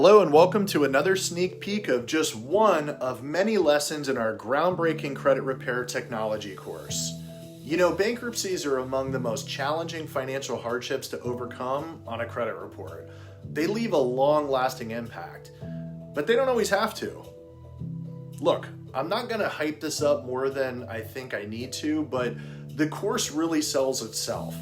Hello and welcome to another sneak peek of just one of many lessons in our groundbreaking credit repair technology course. You know, bankruptcies are among the most challenging financial hardships to overcome on a credit report. They leave a long-lasting impact, but they don't always have to. Look, I'm not going to hype this up more than I think I need to, but the course really sells itself.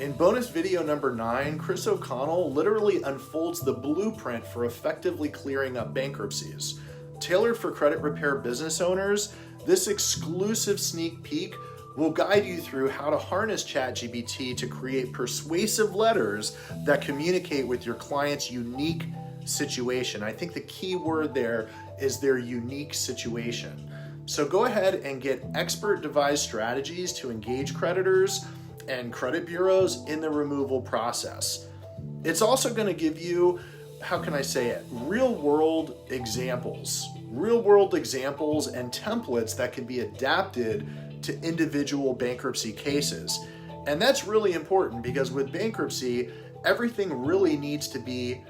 In bonus video number 9, Chris O'Connell literally unfolds the blueprint for effectively clearing up bankruptcies. Tailored for credit repair business owners, this exclusive sneak peek will guide you through how to harness ChatGPT to create persuasive letters that communicate with your client's unique situation. I think the key word there is their unique situation. So go ahead and get expert-devised strategies to engage creditors and credit bureaus in the removal process. It's also going to give you, how can I say it, real-world examples and templates that can be adapted to individual bankruptcy cases. And that's really important because with bankruptcy, everything really needs to be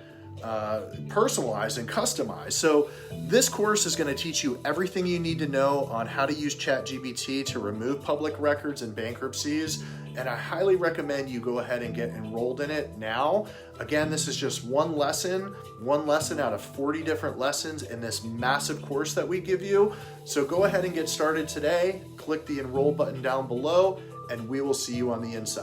personalized and customized. So this course is going to teach you everything you need to know on how to use ChatGPT to remove public records in bankruptcies, and I highly recommend you go ahead and get enrolled in it now. Again, this is just one lesson out of 40 different lessons in this massive course that we give you. So go ahead and get started today. Click the enroll button down below, and we will see you on the inside.